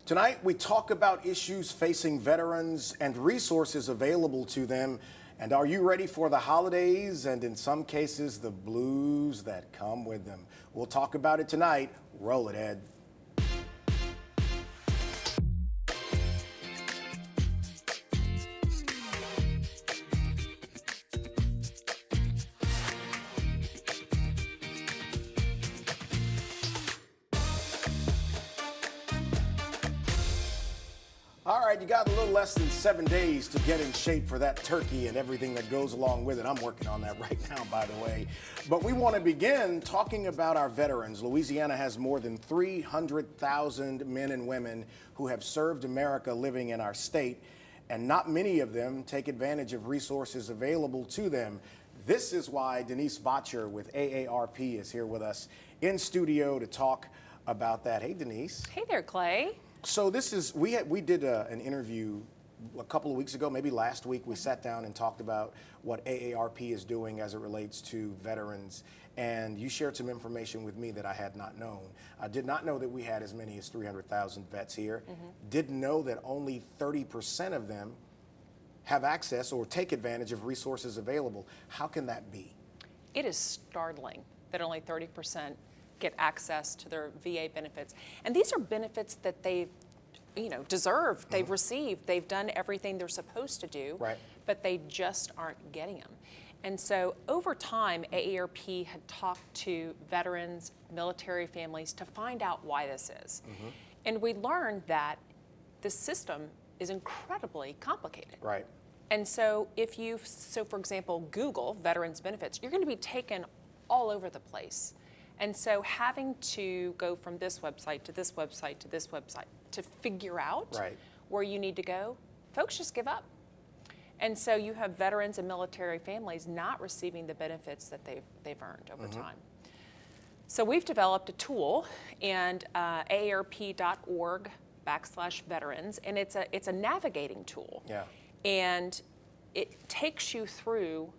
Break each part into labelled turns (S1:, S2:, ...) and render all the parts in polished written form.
S1: Tonight, we talk about issues facing veterans and resources available to them. And are you ready for the holidays and, in some cases, the blues that come with them? We'll talk about it tonight. Roll it, Ed. All right, you got a little less than 7 days to get in shape for that turkey and everything that goes along with it. I'm working on that right now, by the way. But we want to begin talking about our veterans. Louisiana has more than 300,000 men and women who have served America living in our state, and not many of them take advantage of resources available to them. This is why Denise Botcher with AARP is here with us in studio to talk about that. Hey, Denise.
S2: Hey there, Clay.
S1: So this is, we did an interview a couple of weeks ago, maybe last week. We sat down and talked about what AARP is doing as it relates to veterans. And you shared some information with me that I had not known. I did not know that we had as many as 300,000 vets here. Didn't know that only 30% of them have access or take advantage of resources available. How can that be?
S2: It is startling that only 30% get access to their VA benefits. And these are benefits that they've, deserved, they've received, they've done everything they're supposed to do,
S1: right,
S2: but they just aren't getting them. And so over time, AARP had talked to veterans, military families to find out why this is. And we learned that the system is incredibly complicated.
S1: Right.
S2: And so if you, for example, Google veterans benefits, you're going to be taken all over the place. And so having to go from this website to this website to this website to figure out where you need to go, folks just give up. And so you have veterans and military families not receiving the benefits that they've earned over time. So we've developed a tool, and aarp.org/veterans, and it's a navigating tool.
S1: Yeah.
S2: And it takes you through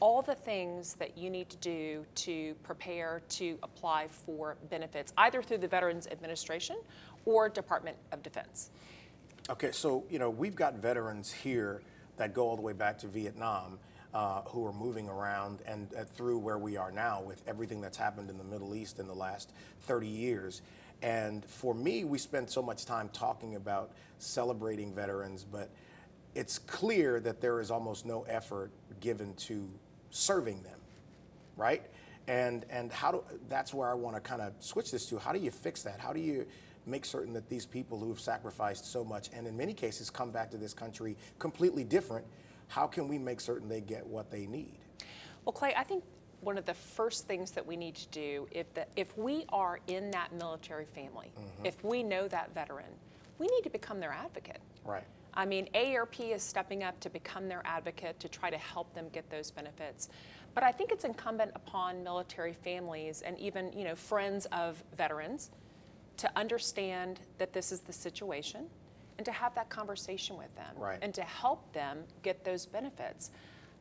S2: all the things that you need to do to prepare to apply for benefits, either through the Veterans Administration or Department of Defense.
S1: Okay, so, we've got veterans here that go all the way back to Vietnam who are moving around and through where we are now with everything that's happened in the Middle East in the last 30 years. And for me, we spend so much time talking about celebrating veterans, but it's clear that there is almost no effort given to serving them, right? And that's where I want to kind of switch this to. How do you fix that? How do you make certain that these people who have sacrificed so much and in many cases come back to this country completely different, how can we make certain they get what they need?
S2: Well, Clay, I think one of the first things that we need to do, if we are in that military family, if we know that veteran, we need to become their advocate.
S1: Right.
S2: I mean, AARP is stepping up to become their advocate to try to help them get those benefits. But I think it's incumbent upon military families and even, friends of veterans to understand that this is the situation and to have that conversation with them and to help them get those benefits.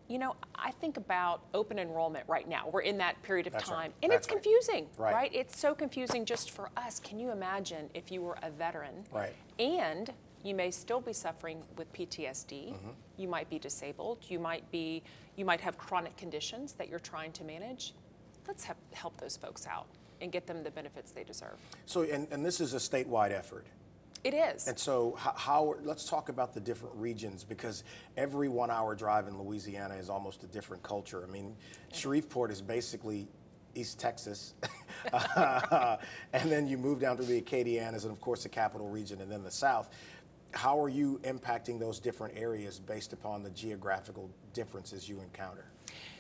S2: I think about open enrollment right now. We're in that period of time, and it's confusing, right? It's so confusing just for us. Can you imagine if you were a veteran and you may still be suffering with PTSD, you might be disabled, you might have chronic conditions that you're trying to manage. Let's help those folks out and get them the benefits they deserve.
S1: So, and this is a statewide effort.
S2: It is.
S1: And so let's talk about the different regions, because every 1 hour drive in Louisiana is almost a different culture. I mean, Shreveport is basically East Texas, and then you move down to the Acadianas and of course the Capital Region and then the South. How are you impacting those different areas based upon the geographical differences you encounter?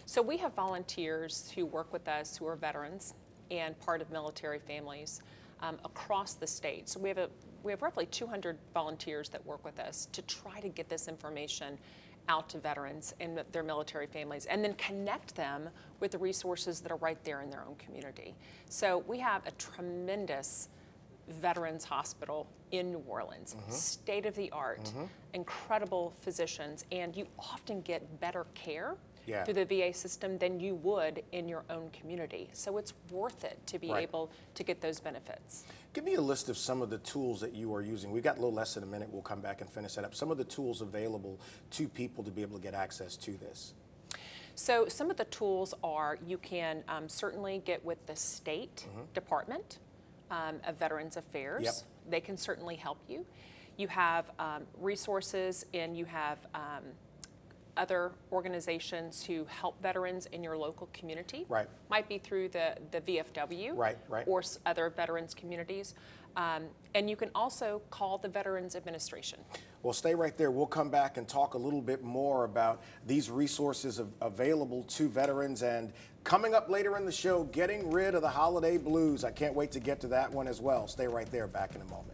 S2: So we have volunteers who work with us who are veterans and part of military families across the state. So we have roughly 200 volunteers that work with us to try to get this information out to veterans and their military families, and then connect them with the resources that are right there in their own community. So we have a tremendous Veterans Hospital in New Orleans, state of the art, incredible physicians, and you often get better care
S1: Yeah.
S2: through the VA system than you would in your own community. So it's worth it to be
S1: Right.
S2: able to get those benefits.
S1: Give me a list of some of the tools that you are using. We've got a little less than a minute. We'll come back and finish that up. Some of the tools available to people to be able to get access to this.
S2: So some of the tools are you can certainly get with the state department of Veterans Affairs.
S1: Yep.
S2: They can certainly help you. You have resources and you have other organizations who help veterans in your local community.
S1: Right.
S2: Might be through the VFW.
S1: Right, right.
S2: Or other veterans communities. And you can also call the Veterans Administration.
S1: Well, stay right there. We'll come back and talk a little bit more about these resources available to veterans. And coming up later in the show, getting rid of the holiday blues. I can't wait to get to that one as well. Stay right there. Back in a moment.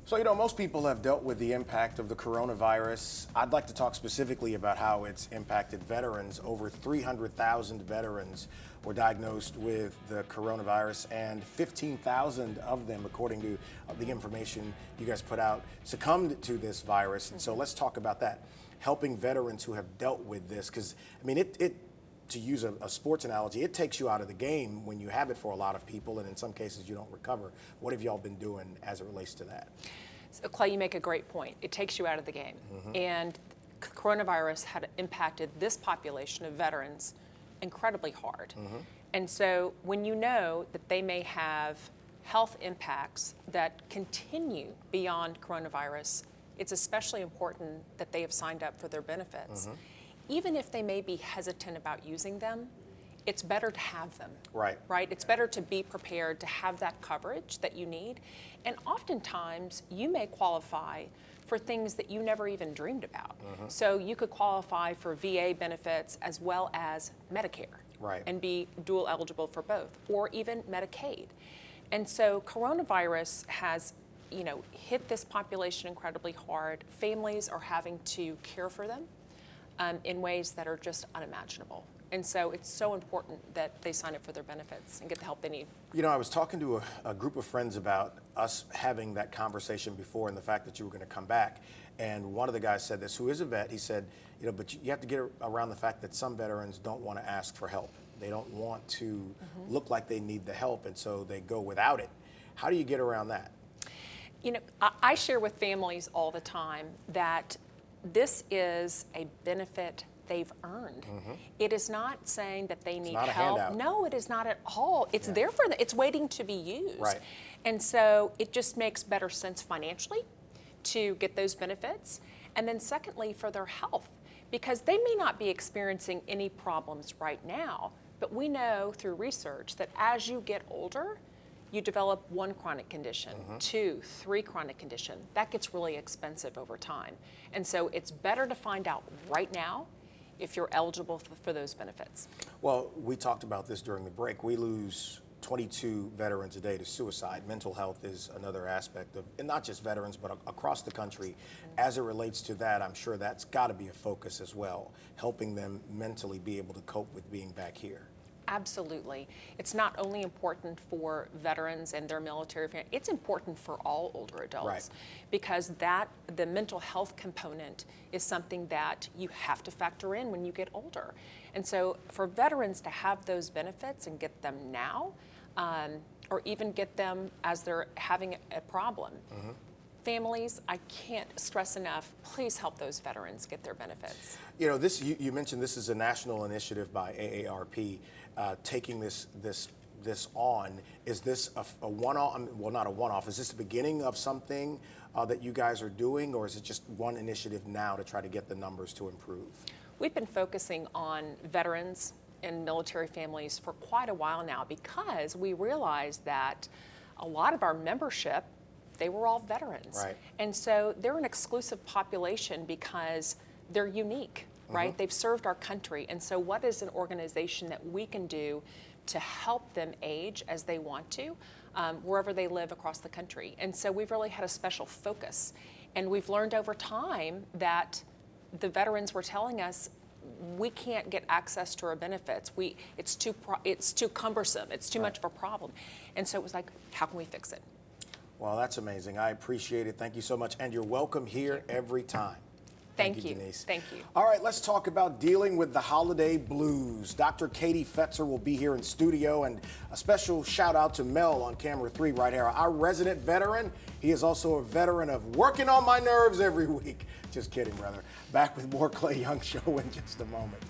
S1: So, most people have dealt with the impact of the coronavirus. I'd like to talk specifically about how it's impacted veterans. Over 300,000 veterans were diagnosed with the coronavirus, and 15,000 of them, according to the information you guys put out, succumbed to this virus. And so let's talk about that. Helping veterans who have dealt with this, because, to use a sports analogy, it takes you out of the game when you have it for a lot of people, and in some cases you don't recover. What have y'all been doing as it relates to that?
S2: So, Clay, you make a great point. It takes you out of the game. And coronavirus had impacted this population of veterans incredibly hard. And so when you know that they may have health impacts that continue beyond coronavirus, it's especially important that they have signed up for their benefits. Even if they may be hesitant about using them, it's better to have them.
S1: Right.
S2: Right? It's better to be prepared to have that coverage that you need. And oftentimes, you may qualify for things that you never even dreamed about. So you could qualify for VA benefits as well as Medicare.
S1: Right.
S2: And be dual eligible for both, or even Medicaid. And so coronavirus has hit this population incredibly hard. Families are having to care for them in ways that are just unimaginable. And so it's so important that they sign up for their benefits and get the help they need.
S1: I was talking to a group of friends about us having that conversation before and the fact that you were going to come back. And one of the guys said this, who is a vet, he said, but you have to get around the fact that some veterans don't want to ask for help. They don't want to look like they need the help, and so they go without it. How do you get around that?
S2: I share with families all the time that this is a benefit they've earned. It is not saying that they need
S1: not a
S2: help.
S1: handout.
S2: No, it is not at all. It's there for them. It's waiting to be used.
S1: Right.
S2: And so it just makes better sense financially to get those benefits. And then secondly, for their health, because they may not be experiencing any problems right now, but we know through research that as you get older, you develop one chronic condition, 2, 3 chronic condition. That gets really expensive over time. And so it's better to find out right now if you're eligible for those benefits.
S1: Well, we talked about this during the break. We lose 22 veterans a day to suicide. Mental health is another aspect of, and not just veterans, but across the country. As it relates to that, I'm sure that's got to be a focus as well, helping them mentally be able to cope with being back here.
S2: Absolutely. It's not only important for veterans and their military family, it's important for all older adults.
S1: Right.
S2: Because the mental health component is something that you have to factor in when you get older. And so for veterans to have those benefits and get them now, or even get them as they're having a problem, families, I can't stress enough, please help those veterans get their benefits.
S1: You know, this you mentioned this is a national initiative by AARP, taking this on. Is this a one-off? Well, not a one-off. Is this the beginning of something that you guys are doing, or is it just one initiative now to try to get the numbers to improve?
S2: We've been focusing on veterans and military families for quite a while now because we realized that a lot of our membership, they were all veterans.
S1: Right.
S2: And so they're an exclusive population because they're unique, right? They've served our country. And so what is an organization that we can do to help them age as they want to, wherever they live across the country? And so we've really had a special focus. And we've learned over time that the veterans were telling us, we can't get access to our benefits. It's too cumbersome. It's too much of a problem. And so it was like, how can we fix it?
S1: Well, that's amazing. I appreciate it. Thank you so much. And you're welcome here every time.
S2: Thank you,
S1: Denise.
S2: Thank you.
S1: All right, let's talk about dealing with the holiday blues. Dr. Katie Fetzer will be here in studio, and a special shout out to Mel on camera 3 right here, our resident veteran. He is also a veteran of working on my nerves every week. Just kidding, brother. Back with more Clay Young Show in just a moment.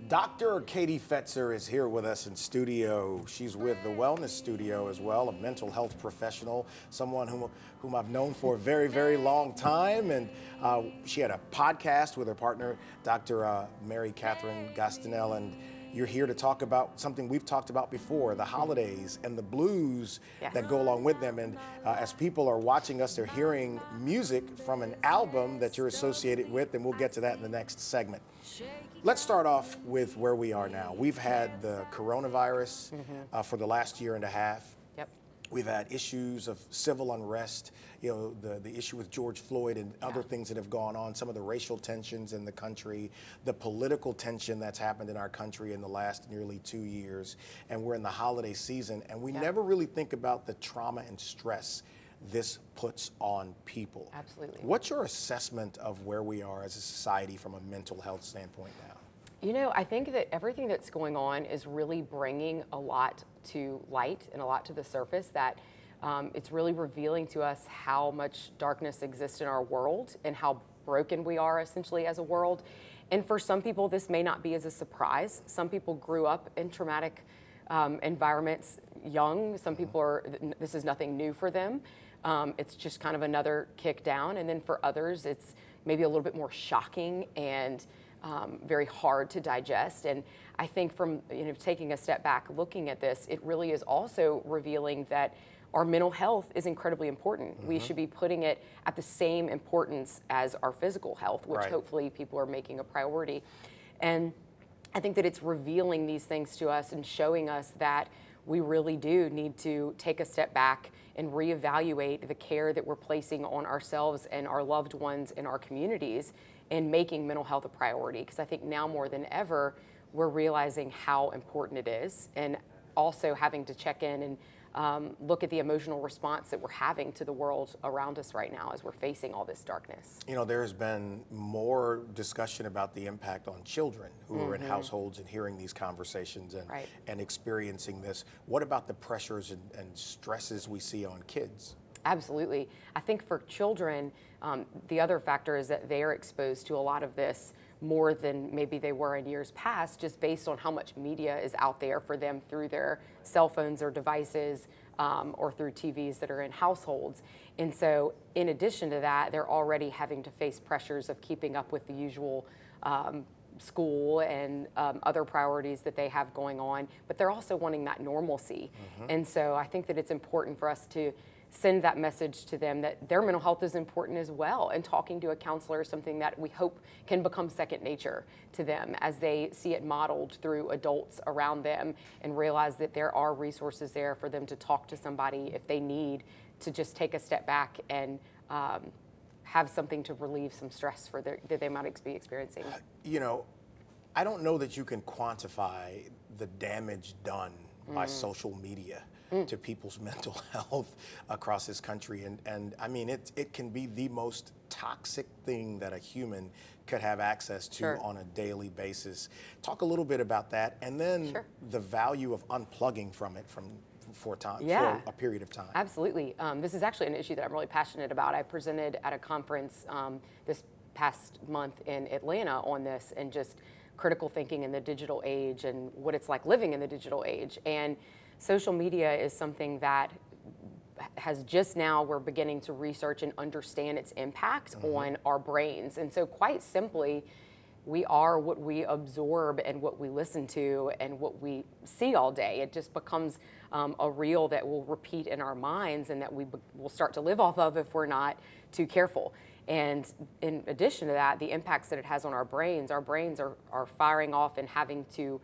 S1: Dr. Katie Fetzer is here with us in studio. She's with the Wellness Studio as well, a mental health professional, someone whom I've known for a very, very long time. And she had a podcast with her partner, Dr. Mary Catherine Gastinel, and you're here to talk about something we've talked about before, the holidays and the blues that go along with them. And as people are watching us, they're hearing music from an album that you're associated with, and we'll get to that in the next segment. Let's start off with where we are now. We've had the coronavirus for the last year and a half.
S3: Yep.
S1: We've had issues of civil unrest, you know, the issue with George Floyd and other things that have gone on, some of the racial tensions in the country, the political tension that's happened in our country in the last nearly 2 years. And we're in the holiday season, and we never really think about the trauma and stress this puts on people.
S3: Absolutely.
S1: What's your assessment of where we are as a society from a mental health standpoint now?
S3: You know, I think that everything that's going on is really bringing a lot to light and a lot to the surface, that it's really revealing to us how much darkness exists in our world and how broken we are essentially as a world. And for some people, this may not be as a surprise. Some people grew up in traumatic environments young. Some people this is nothing new for them. It's just kind of another kick down. And then for others, it's maybe a little bit more shocking and very hard to digest. And I think from taking a step back, looking at this, it really is also revealing that our mental health is incredibly important. We should be putting it at the same importance as our physical health, which hopefully people are making a priority. And I think that it's revealing these things to us and showing us that we really do need to take a step back and reevaluate the care that we're placing on ourselves and our loved ones in our communities and making mental health a priority. Because I think now more than ever, we're realizing how important it is, and also having to check in and look at the emotional response that we're having to the world around us right now as we're facing all this darkness.
S1: You know, there's been more discussion about the impact on children who are in households and hearing these conversations and experiencing this. What about the pressures and stresses we see on kids?
S3: Absolutely. I think for children, the other factor is that they are exposed to a lot of this more than maybe they were in years past, just based on how much media is out there for them through their cell phones or devices or through TVs that are in households. And so in addition to that, they're already having to face pressures of keeping up with the usual school and other priorities that they have going on, but they're also wanting that normalcy. And so I think that it's important for us to send that message to them that their mental health is important as well, and talking to a counselor is something that we hope can become second nature to them as they see it modeled through adults around them and realize that there are resources there for them to talk to somebody if they need to just take a step back and have something to relieve some stress that they might be experiencing.
S1: You know, I don't know that you can quantify the damage done by social media to people's mental health across this country. And I mean, it can be the most toxic thing that a human could have access to on a daily basis. Talk a little bit about that, and then the value of unplugging from it for a period of time.
S3: Absolutely. This is actually an issue that I'm really passionate about. I presented at a conference this past month in Atlanta on this, and just critical thinking in the digital age and what it's like living in the digital age. And social media is something that has just now, we're beginning to research and understand its impact on our brains. And so quite simply, we are what we absorb and what we listen to and what we see all day. It just becomes a reel that will repeat in our minds and that we will start to live off of if we're not too careful. And in addition to that, the impacts that it has on our brains are firing off and having to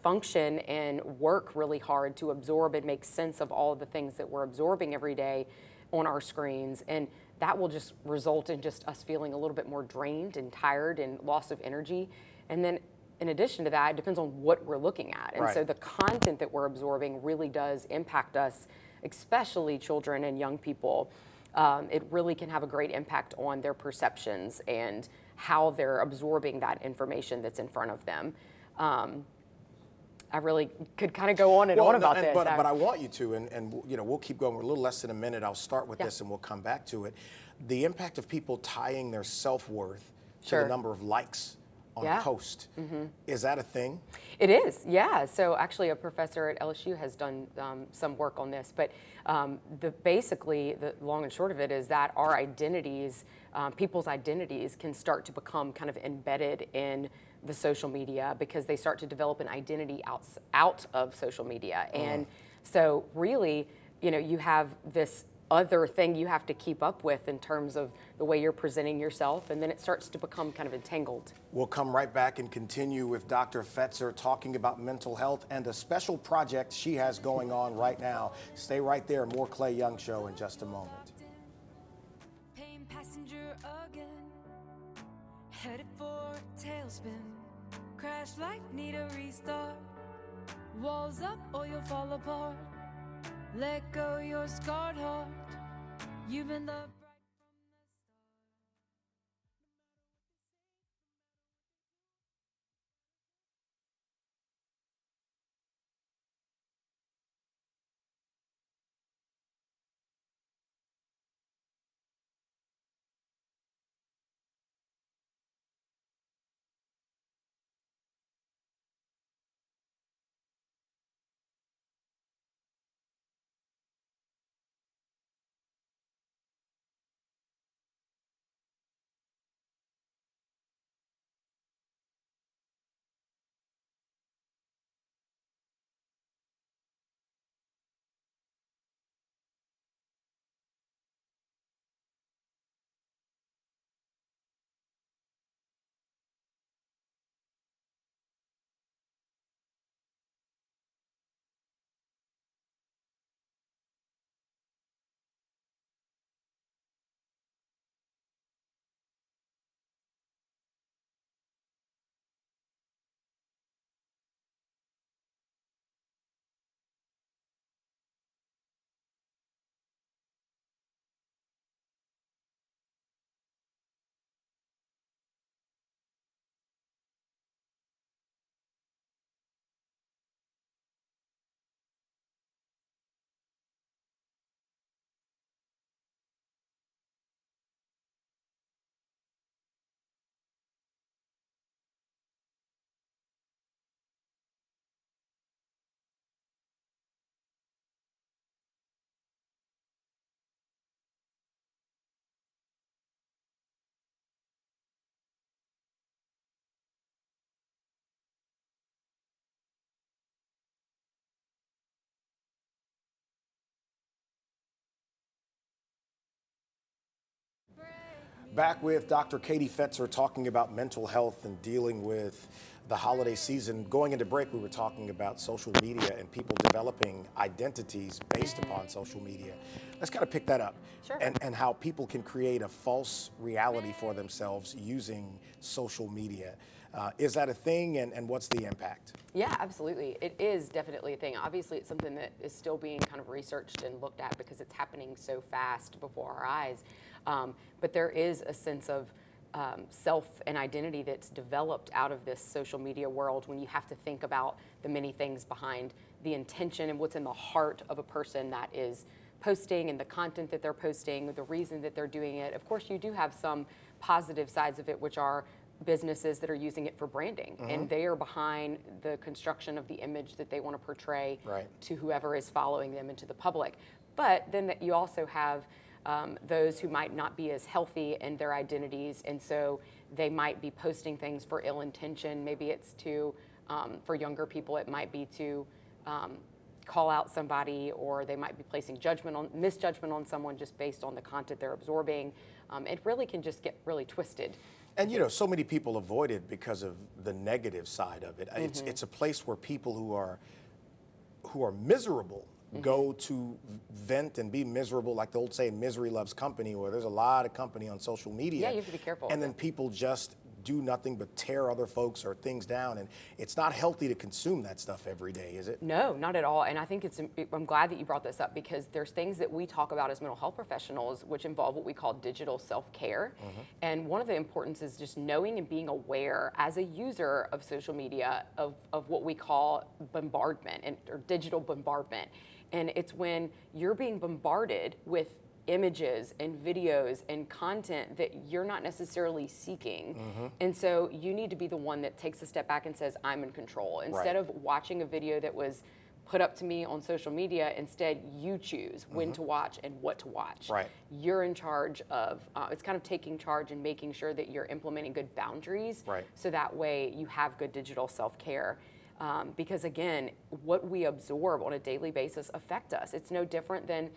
S3: function and work really hard to absorb and make sense of all of the things that we're absorbing every day on our screens. And that will just result in just us feeling a little bit more drained and tired and loss of energy. And then in addition to that, it depends on what we're looking at. And so the content that we're absorbing really does impact us, especially children and young people. It really can have a great impact on their perceptions and how they're absorbing that information that's in front of them. I really could kind of go on and on about this.
S1: But I want you to, and you know, we'll keep going. We're a little less than a minute. I'll start with this and we'll come back to it. The impact of people tying their self-worth to the number of likes on
S3: Yeah.
S1: a post. Is that a thing?
S3: It is, yeah. So actually, a professor at LSU has done some work on this. But basically, the long and short of it is that our identities, people's identities, can start to become kind of embedded in the social media because they start to develop an identity out of social media. And so, really, you have this other thing you have to keep up with in terms of the way you're presenting yourself, and then it starts to become kind of entangled.
S1: We'll come right back and continue with Dr. Fetzer talking about mental health and a special project she has going on right now. Stay right there. More Clay Young Show in just a moment.
S4: Paying passenger again, headed for a tailspin. Crash like need a restart. Walls up or you'll fall apart. Let go your scarred heart. You've been loved right from
S1: Back with Dr. Katie Fetzer talking about mental health and dealing with the holiday season. Going into break, we were talking about social media and people developing identities based upon social media. Let's kind of pick that up.
S3: Sure.
S1: And how people can create a false reality for themselves using social media. Is that a thing, and what's the impact?
S3: Yeah, absolutely. It is definitely a thing. Obviously, it's something that is still being kind of researched and looked at because it's happening so fast before our eyes. But there is a sense of self and identity that's developed out of this social media world when you have to think about the many things behind the intention and what's in the heart of a person that is posting and the content that they're posting, the reason that they're doing it. Of course, you do have some positive sides of it, which are businesses that are using it for branding, and they are behind the construction of the image that they want to portray to whoever is following them and to the public. But then that you also have those who might not be as healthy in their identities, and so they might be posting things for ill intention. Maybe it's to, for younger people, it might be to call out somebody, or they might be placing misjudgment on someone just based on the content they're absorbing. It really can just get really twisted.
S1: And so many people avoid it because of the negative side of it. It's a place where people who are miserable go to vent and be miserable, like the old saying, misery loves company, where there's a lot of company on social media.
S3: Yeah, you have to be careful.
S1: And then people just do nothing but tear other folks or things down, and it's not healthy to consume that stuff every day, is it?
S3: No, not at all. And I think I'm glad that you brought this up, because there's things that we talk about as mental health professionals which involve what we call digital self-care. And one of the importance is just knowing and being aware as a user of social media of what we call bombardment or digital bombardment. And it's when you're being bombarded with images and videos and content that you're not necessarily seeking. And so you need to be the one that takes a step back and says, I'm in control. Instead of watching a video that was put up to me on social media, instead you choose when to watch and what to watch.
S1: Right.
S3: You're in charge of, it's kind of taking charge and making sure that you're implementing good boundaries.
S1: Right.
S3: So that way you have good digital self-care. Because again, what we absorb on a daily basis affect us. It's no different than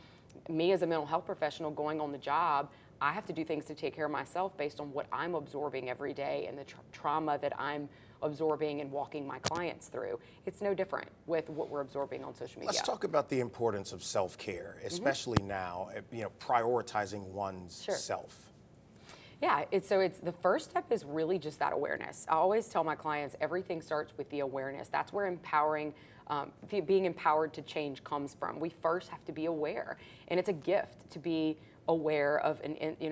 S3: me as a mental health professional going on the job. I have to do things to take care of myself based on what I'm absorbing every day and the trauma that I'm absorbing and walking my clients through. It's no different with what we're absorbing on social media.
S1: Let's talk about the importance of self-care, especially now, prioritizing one's self.
S3: Yeah, it's the first step is really just that awareness. I always tell my clients everything starts with the awareness. That's where being empowered to change comes from. We first have to be aware, and it's a gift to be aware of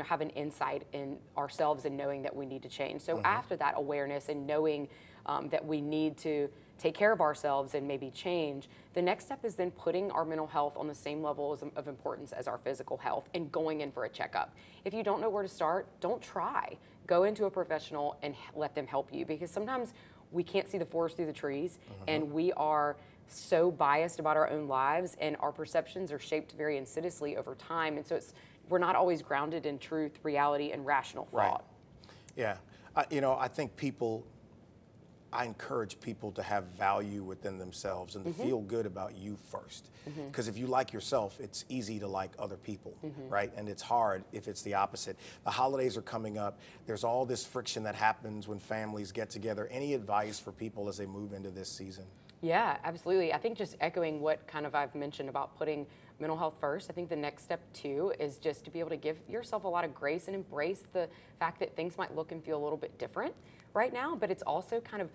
S3: have an insight in ourselves and knowing that we need to change. So after that awareness and knowing that we need to take care of ourselves and maybe change, the next step is then putting our mental health on the same level of importance as our physical health and going in for a checkup. If you don't know where to start, don't try. Go into a professional and let them help you, because sometimes we can't see the forest through the trees, and we are so biased about our own lives, and our perceptions are shaped very insidiously over time, and so we're not always grounded in truth, reality, and rational thought.
S1: Right. Yeah. I think I encourage people to have value within themselves and to feel good about you first. Because if you like yourself, it's easy to like other people, right? And it's hard if it's the opposite. The holidays are coming up. There's all this friction that happens when families get together. Any advice for people as they move into this season?
S3: Yeah, absolutely. I think just echoing what kind of I've mentioned about putting mental health first, I think the next step too is just to be able to give yourself a lot of grace and embrace the fact that things might look and feel a little bit different right now, but it's also kind of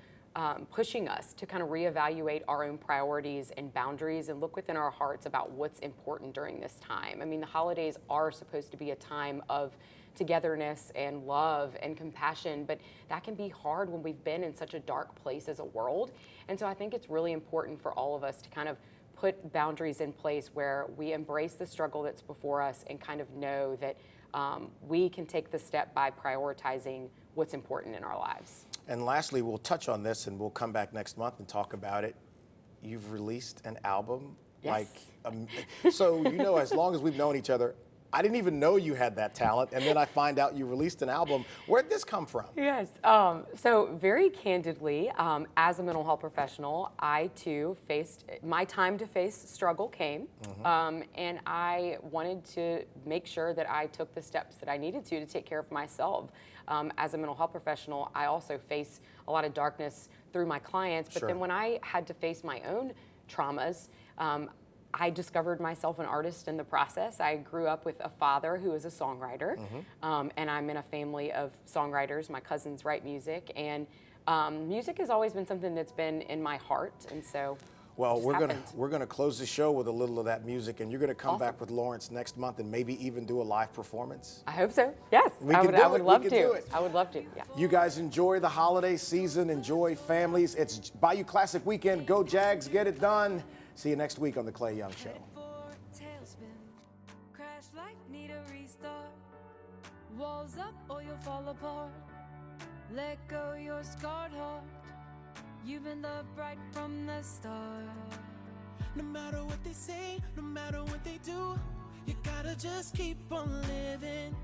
S3: pushing us to kind of reevaluate our own priorities and boundaries and look within our hearts about what's important during this time. I mean, the holidays are supposed to be a time of togetherness and love and compassion, but that can be hard when we've been in such a dark place as a world. And so I think it's really important for all of us to kind of put boundaries in place where we embrace the struggle that's before us and kind of know that we can take the step by prioritizing what's important in our lives.
S1: And lastly, we'll touch on this and we'll come back next month and talk about it. You've released an album.
S3: Yes.
S1: So, as long as we've known each other, I didn't even know you had that talent, and then I find out you released an album. Where'd this come from?
S3: Yes. So very candidly, as a mental health professional, I too faced my time to face struggle came, and I wanted to make sure that I took the steps that I needed to take care of myself. As a mental health professional, I also face a lot of darkness through my clients, but then when I had to face my own traumas, I discovered myself an artist in the process. I grew up with a father who is a songwriter, and I'm in a family of songwriters. My cousins write music, and music has always been something that's been in my heart, and so.
S1: Well, we're gonna close the show with a little of that music, and you're gonna come back with Lawrence next month, and maybe even do a live performance.
S3: I hope so. Yes, I would love to. I would love to. Yeah.
S1: You guys enjoy the holiday season. Enjoy families. It's Bayou Classic Weekend. Go Jags, get it done. See you next week on the Clay Young Show.
S4: Crash like need a restart. Walls up or you'll fall apart. Let go your scarred heart. You've been loved right from the start.
S5: No matter what they say, no matter what they do, you gotta just keep on living.